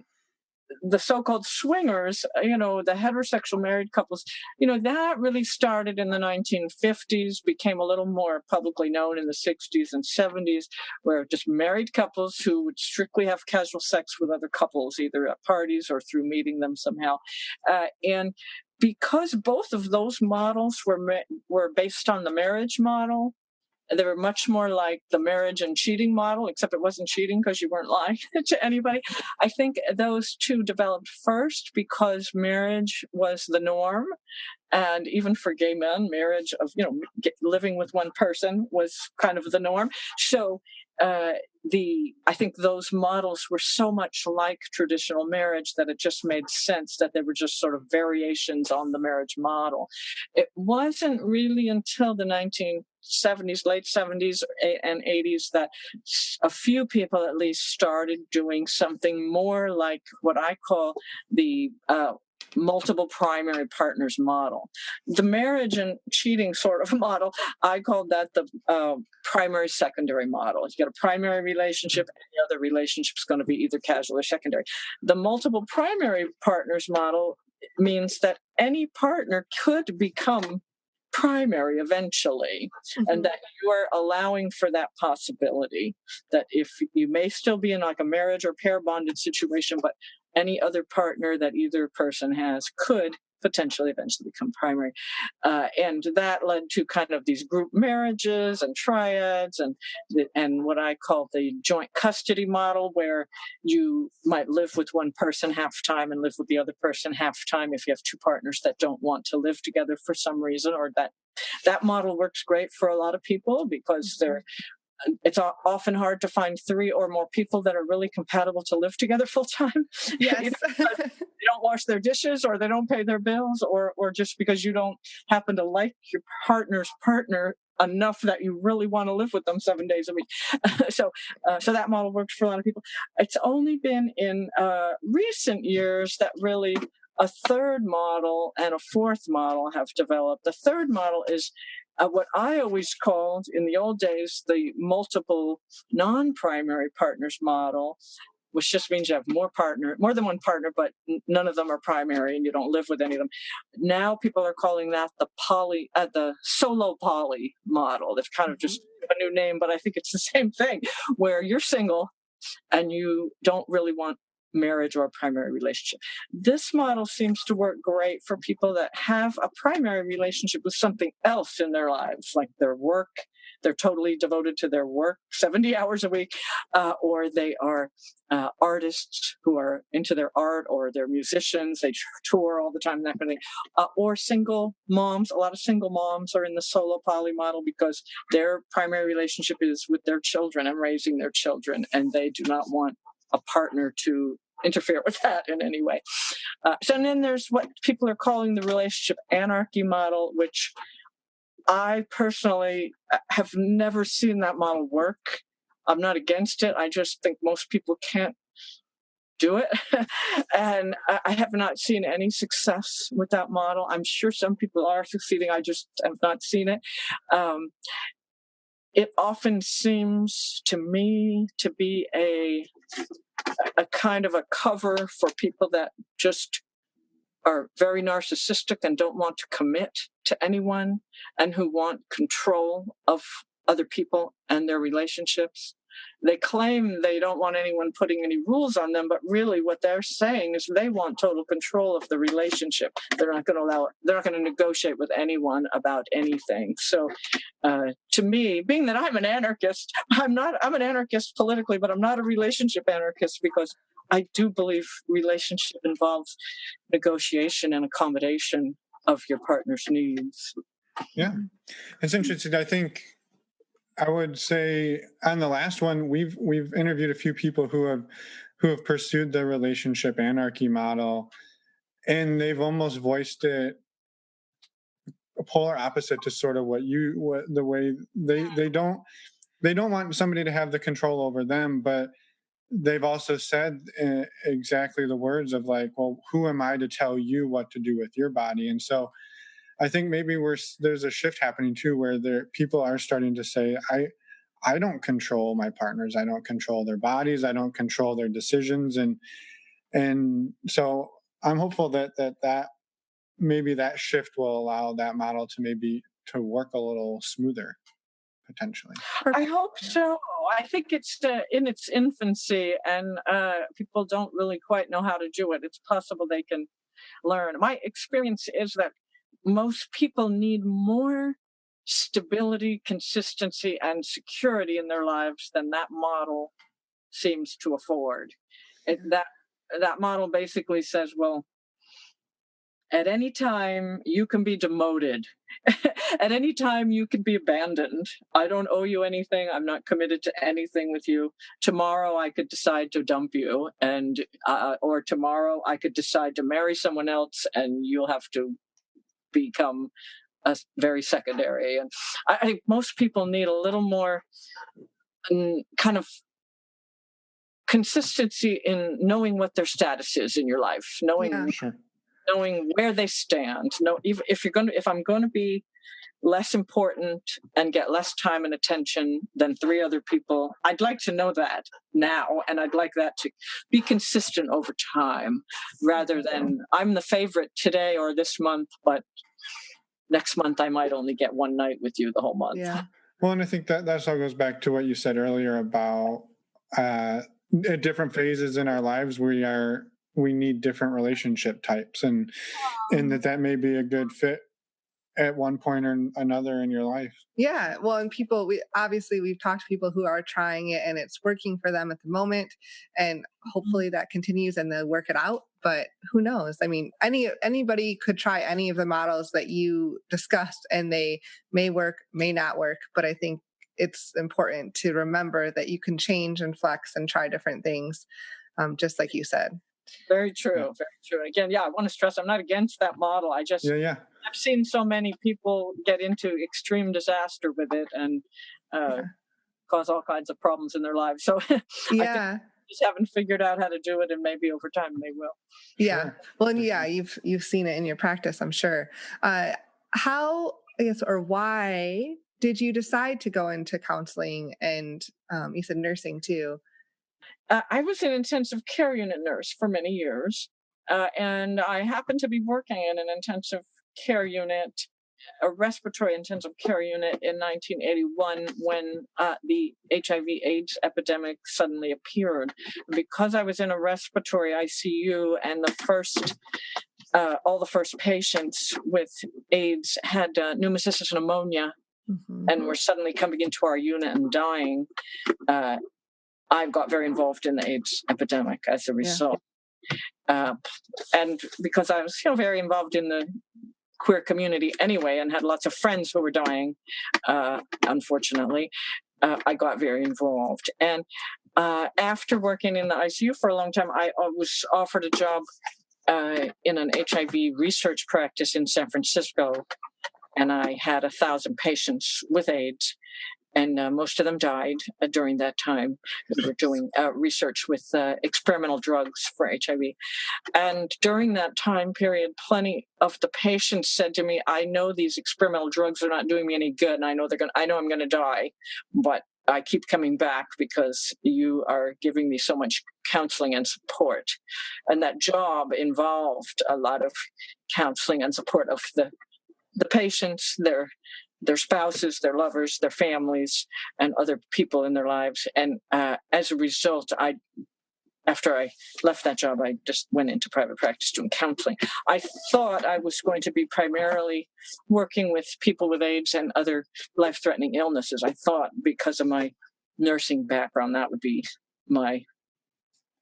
A: the so-called swingers, the heterosexual married couples, that really started in the 1950s, became a little more publicly known in the 60s and 70s, where just married couples who would strictly have casual sex with other couples, either at parties or through meeting them somehow. And because both of those models were based on the marriage model, they were much more like the marriage and cheating model, except it wasn't cheating because you weren't lying to anybody. I think those two developed first because marriage was the norm. And even for gay men, marriage of, living with one person was kind of the norm. So I think those models were so much like traditional marriage that it just made sense that they were just sort of variations on the marriage model. It wasn't really until the 1970s, late 70s and 80s, that a few people at least started doing something more like what I call the multiple primary partners model. The marriage and cheating sort of model, I called that the primary secondary model. You get a primary relationship, and the other relationship is going to be either casual or secondary. The multiple primary partners model means that any partner could become primary eventually, and that you are allowing for that possibility, that if you may still be in like a marriage or pair bonded situation, but any other partner that either person has could potentially eventually become primary. And that led to kind of these group marriages and triads and what I call the joint custody model, where you might live with one person half time and live with the other person half time if you have two partners that don't want to live together for some reason, or that model works great for a lot of people because it's often hard to find three or more people that are really compatible to live together full time.
B: Yes.
A: They don't wash their dishes, or they don't pay their bills, or just because you don't happen to like your partner's partner enough that you really want to live with them 7 days a week. So that model works for a lot of people. It's only been in recent years that really a third model and a fourth model have developed. The third model is what I always called in the old days the multiple non-primary partners model, which just means you have more than one partner, but none of them are primary and you don't live with any of them. Now people are calling that the solo poly model. That's kind of just a new name, but I think it's the same thing, where you're single and you don't really want marriage or a primary relationship. This model seems to work great for people that have a primary relationship with something else in their lives, like their work. They're totally devoted to their work 70 hours a week, or they are artists who are into their art, or they're musicians, they tour all the time, that kind of thing. Or single moms. A lot of single moms are in the solo poly model because their primary relationship is with their children and raising their children, and they do not want a partner to interfere with that in any way. So then there's what people are calling the relationship anarchy model, which I personally have never seen that model work. I'm not against it. I just think most people can't do it. And I have not seen any success with that model. I'm sure some people are succeeding. I just have not seen it. It often seems to me to be a kind of a cover for people that just are very narcissistic and don't want to commit to anyone, and who want control of other people and their relationships. They claim they don't want anyone putting any rules on them, but really what they're saying is they want total control of the relationship. They're not going to negotiate with anyone about anything. So to me, being that I'm an anarchist, I'm an anarchist politically, but I'm not a relationship anarchist, because I do believe relationship involves negotiation and accommodation of your partner's needs.
C: Yeah, it's interesting. I think I would say on the last one, we've interviewed a few people who have pursued the relationship anarchy model, and they've almost voiced it a polar opposite to sort of the way they don't want somebody to have the control over them, but they've also said exactly the words of like, well, who am I to tell you what to do with your body? And so I think maybe there's a shift happening too, where people are starting to say, I don't control my partners. I don't control their bodies. I don't control their decisions. And And so I'm hopeful that maybe that shift will allow that model to work a little smoother, potentially.
A: I hope so. I think it's in its infancy, and people don't really quite know how to do it. It's possible they can learn. My experience is that most people need more stability, consistency, and security in their lives than that model seems to afford. That model basically says, well, at any time you can be demoted. At any time you can be abandoned. I don't owe you anything. I'm not committed to anything with you. Tomorrow I could decide to dump you, and or tomorrow I could decide to marry someone else, and you'll have to become a very secondary. And I think most people need a little more kind of consistency in knowing what their status is in your life, knowing where they stand. If I'm going to be less important and get less time and attention than 3 other people, I'd like to know that now, and I'd like that to be consistent over time, rather than I'm the favorite today or this month, but next month I might only get one night with you the whole month.
B: Yeah.
C: Well, and I think that all goes back to what you said earlier about at different phases in our lives we need different relationship types, and that may be a good fit at one point or another in your life.
B: Yeah. Well, and we've talked to people who are trying it and it's working for them at the moment, and hopefully that continues and they'll work it out. But who knows? I mean, anybody could try any of the models that you discussed and they may work, may not work. But I think it's important to remember that you can change and flex and try different things, just like you said.
A: Very true. Very true. And again, I want to stress, I'm not against that model. I just, I've seen so many people get into extreme disaster with it and cause all kinds of problems in their lives. So I think just haven't figured out how to do it, and maybe over time they will.
B: Yeah. Sure. Well, and you've seen it in your practice, I'm sure. How, I guess, or why did you decide to go into counseling, and you said nursing too?
A: I was an intensive care unit nurse for many years, and I happened to be working in an intensive care unit, a respiratory intensive care unit, in 1981 when the HIV/AIDS epidemic suddenly appeared. Because I was in a respiratory ICU, and all the first patients with AIDS had pneumocystis pneumonia, and were suddenly coming into our unit and dying, I got very involved in the AIDS epidemic as a result. And because I was very involved in the queer community anyway, and had lots of friends who were dying, unfortunately, I got very involved. And after working in the ICU for a long time, I was offered a job in an HIV research practice in San Francisco, and I had 1,000 patients with AIDS. And most of them died during that time. We were doing research with experimental drugs for HIV. And during that time period, plenty of the patients said to me, I know these experimental drugs are not doing me any good, and I know I'm going to die, but I keep coming back because you are giving me so much counseling and support. And that job involved a lot of counseling and support of the patients, their spouses, their lovers, their families, and other people in their lives. And as a result, after I left that job, I just went into private practice doing counseling. I thought I was going to be primarily working with people with AIDS and other life-threatening illnesses. I thought, because of my nursing background, that would be my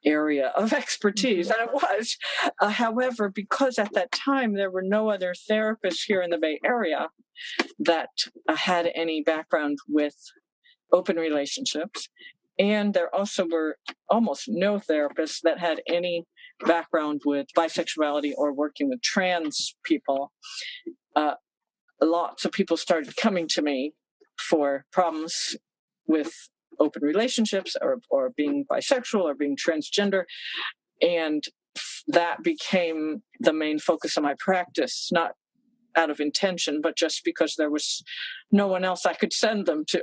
A: area of expertise, and it was. However, because at that time there were no other therapists here in the Bay Area that had any background with open relationships, and there also were almost no therapists that had any background with bisexuality or working with trans people, lots of people started coming to me for problems with open relationships or being bisexual or being transgender. And that became the main focus of my practice, not out of intention, but just because there was no one else I could send them to.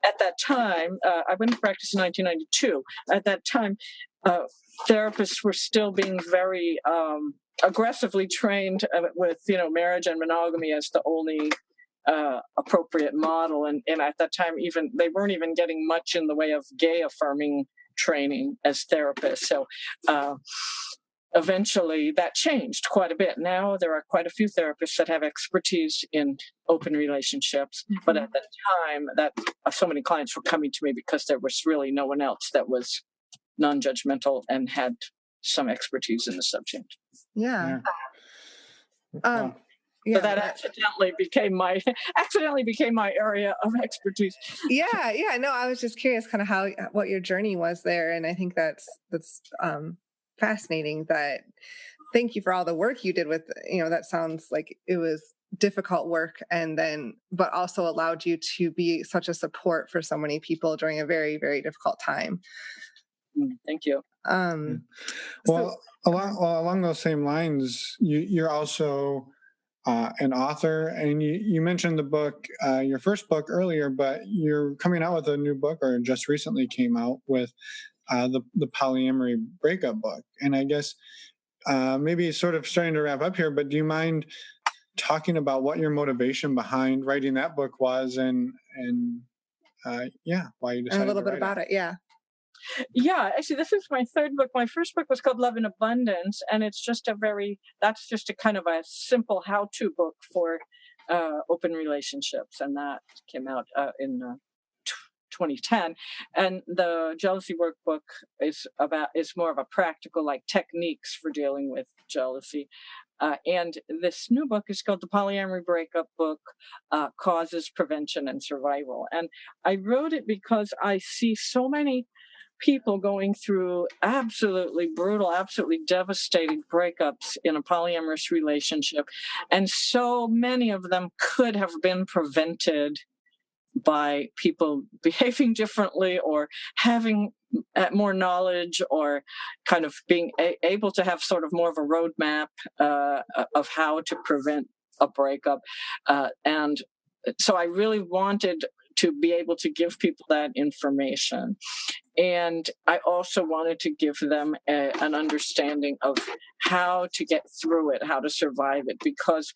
A: At that time, I went to practice in 1992. At that time, therapists were still being very aggressively trained with, marriage and monogamy as the only appropriate model. And at that time, even they weren't even getting much in the way of gay affirming training as therapists. So eventually that changed quite a bit. Now there are quite a few therapists that have expertise in open relationships. Mm-hmm. But at the time that so many clients were coming to me because there was really no one else that was non-judgmental and had some expertise in the subject.
B: Yeah.
C: Wow.
A: So that accidentally became my area of expertise.
B: Yeah. No, I was just curious kind of what your journey was there. And I think that's fascinating. Thank you for all the work you did with, that sounds like it was difficult work, but also allowed you to be such a support for so many people during a very, very difficult time.
A: Thank you.
C: Along those same lines, you're also an author, and you mentioned the book, your first book earlier, but you're coming out with a new book, or just recently came out with the Polyamory Breakup Book. And I guess maybe sort of starting to wrap up here, but do you mind talking about what your motivation behind writing that book was, and why you decided
B: and a little
C: to
B: bit
C: write
B: about it? Yeah.
A: Yeah, actually, this is my third book. My first book was called Love in Abundance, and that's just a kind of a simple how-to book for open relationships, and that came out in 2010. And the Jealousy Workbook is more of a practical, like, techniques for dealing with jealousy. And this new book is called The Polyamory Breakup Book, Causes, Prevention, and Survival. And I wrote it because I see so many people going through absolutely brutal, absolutely devastating breakups in a polyamorous relationship. And so many of them could have been prevented by people behaving differently, or having more knowledge, or kind of being able to have sort of more of a roadmap of how to prevent a breakup. And so I really wanted to be able to give people that information. And I also wanted to give them an understanding of how to get through it, how to survive it, because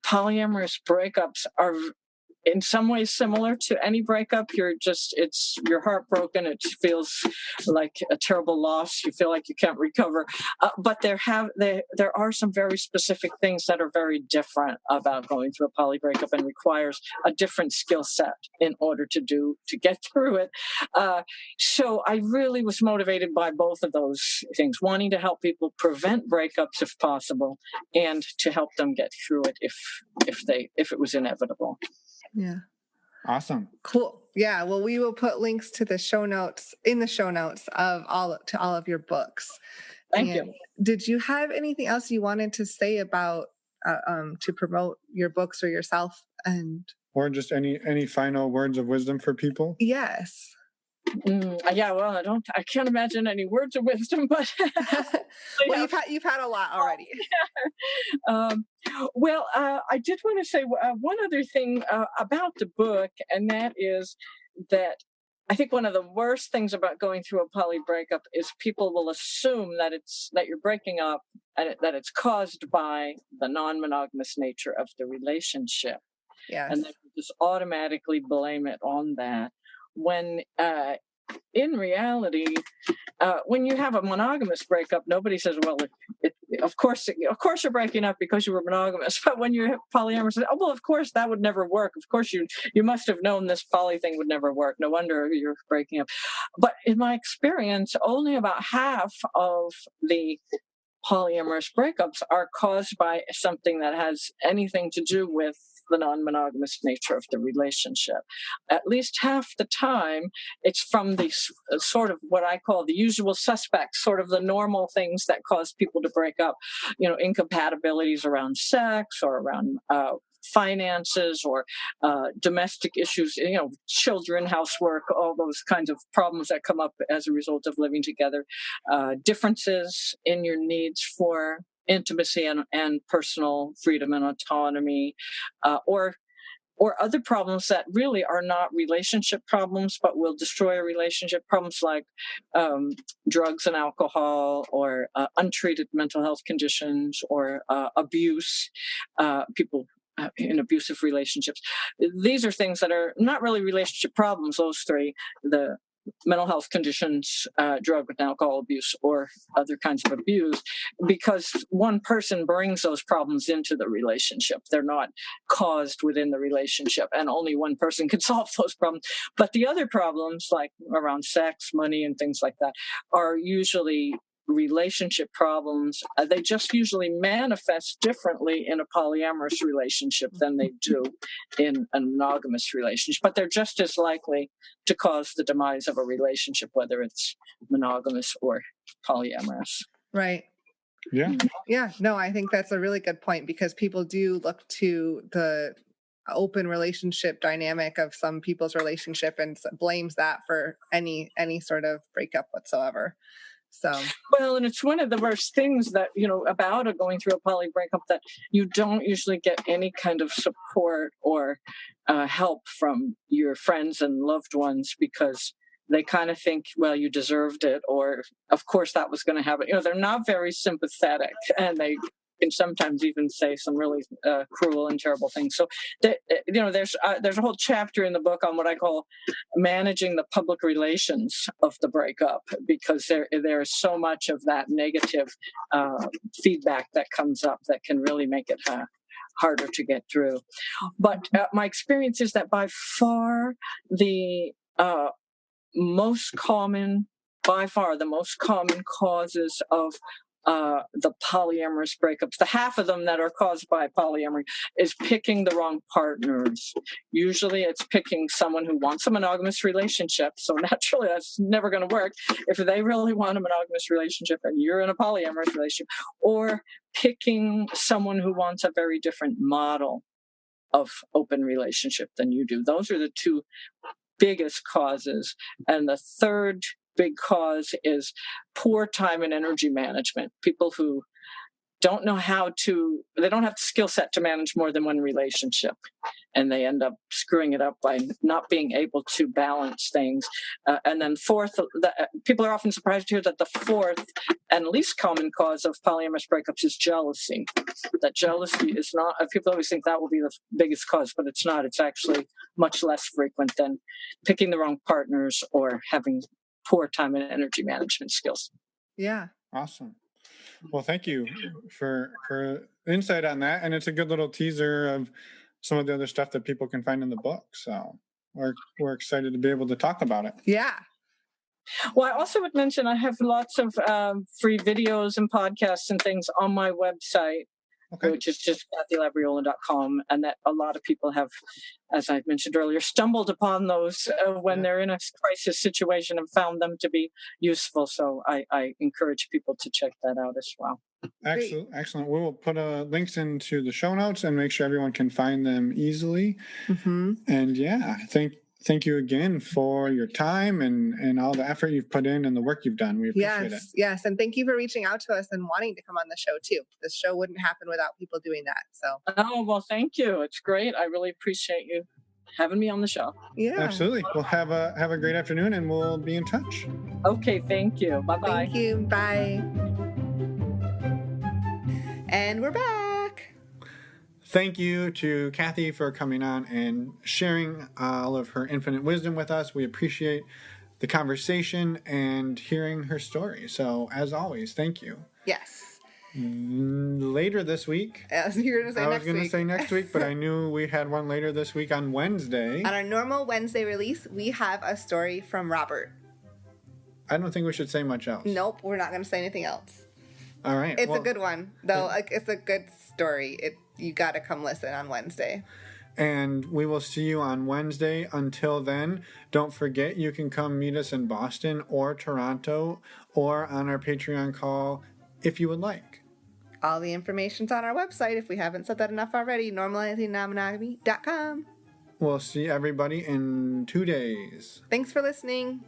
A: polyamorous breakups are in some ways similar to any breakup. You're heartbroken. It feels like a terrible loss. You feel like you can't recover. But there are some very specific things that are very different about going through a poly breakup, and requires a different skill set in order to get through it. So I really was motivated by both of those things, wanting to help people prevent breakups if possible, and to help them get through it if it was inevitable.
B: Yeah.
C: Awesome.
B: Cool. Yeah. Well, we will put links to the show notes of all of your books.
A: Thank you.
B: Did you have anything else you wanted to say about to promote your books or yourself,
C: or just any final words of wisdom for people?
B: Yes.
A: Yeah, well, I can't imagine any words of wisdom, but
B: well, you've had a lot already.
A: I did want to say one other thing about the book, and that is that I think one of the worst things about going through a poly breakup is people will assume that you're breaking up, and that it's caused by the non-monogamous nature of the relationship.
B: Yes.
A: And they just automatically blame it on that. When in reality, when you have a monogamous breakup, nobody says, well, of course you're breaking up because you were monogamous. But when you're polyamorous, of course that would never work. Of course you must have known this poly thing would never work. No wonder you're breaking up. But in my experience, only about half of the polyamorous breakups are caused by something that has anything to do with the non-monogamous nature of the relationship. At least half the time, it's from the sort of what I call the usual suspects, sort of the normal things that cause people to break up, incompatibilities around sex, or around finances, or domestic issues, children, housework, all those kinds of problems that come up as a result of living together, differences in your needs for intimacy and personal freedom and autonomy, or other problems that really are not relationship problems, but will destroy a relationship. Problems like drugs and alcohol, or untreated mental health conditions, or abuse, people in abusive relationships. These are things that are not really relationship problems, those three: the mental health conditions, drug and alcohol abuse, or other kinds of abuse, because one person brings those problems into the relationship. They're not caused within the relationship, and only one person can solve those problems. But the other problems, like around sex, money, and things like that, are usually relationship problems. They just usually manifest differently in a polyamorous relationship than they do in a monogamous relationship, but they're just as likely to cause the demise of a relationship, whether it's monogamous or polyamorous.
B: Right.
C: Yeah.
B: Yeah. No, I think that's a really good point, because people do look to the open relationship dynamic of some people's relationship and blames that for any sort of breakup whatsoever. So,
A: well, and it's one of the worst things that, about going through a poly breakup, that you don't usually get any kind of support or help from your friends and loved ones, because they kind of think, well, you deserved it, or of course that was going to happen. They're not very sympathetic, and they can sometimes even say some really cruel and terrible things. So, there's a whole chapter in the book on what I call managing the public relations of the breakup, because there is so much of that negative feedback that comes up that can really make it harder to get through. But my experience is that by far the most common causes of the polyamorous breakups, the half of them that are caused by polyamory, is picking the wrong partners. Usually it's picking someone who wants a monogamous relationship, so naturally that's never going to work if they really want a monogamous relationship and you're in a polyamorous relationship, or picking someone who wants a very different model of open relationship than you do. Those are the two biggest causes. And the third big cause is poor time and energy management. People who don't know they don't have the skill set to manage more than one relationship, and they end up screwing it up by not being able to balance things. And then fourth, people are often surprised to hear that the fourth and least common cause of polyamorous breakups is jealousy. That jealousy is not, people always think that will be the biggest cause, but it's not. It's actually much less frequent than picking the wrong partners or having poor time and energy management skills.
B: Yeah.
C: Awesome. Well, thank you for insight on that. And it's a good little teaser of some of the other stuff that people can find in the book. So we're excited to be able to talk about it.
B: Yeah.
A: Well, I also would mention I have lots of free videos and podcasts and things on my website, which is just kathylabriola.com, and that a lot of people have, as I mentioned earlier, stumbled upon those when they're in a crisis situation and found them to be useful. So I encourage people to check that out as well.
C: Excellent. We will put links into the show notes and make sure everyone can find them easily. Mm-hmm. And thank you again for your time and all the effort you've put in and the work you've done. We appreciate it.
B: Yes. And thank you for reaching out to us and wanting to come on the show too. This show wouldn't happen without people doing that. So.
A: Oh, well, thank you. It's great. I really appreciate you having me on the show.
B: Yeah.
C: Absolutely. Well, have a great afternoon, and we'll be in touch.
A: Okay. Thank you. Bye-bye.
B: Thank you. Bye. And we're back.
C: Thank you to Kathy for coming on and sharing all of her infinite wisdom with us. We appreciate the conversation and hearing her story. So, as always, thank you.
B: Yes.
C: Later this week.
B: I was going to
C: say next week, but I knew we had one later this week on Wednesday.
B: On our normal Wednesday release, we have a story from Robert.
C: I don't think we should say much else.
B: Nope, we're not going to say anything else.
C: All right.
B: It's a good one, though. It's a good story. You got to come listen on Wednesday.
C: And we will see you on Wednesday. Until then, don't forget you can come meet us in Boston or Toronto or on our Patreon call if you would like.
B: All the information's on our website if we haven't said that enough already, normalizingnon-monogamy.com.
C: We'll see everybody in 2 days.
B: Thanks for listening.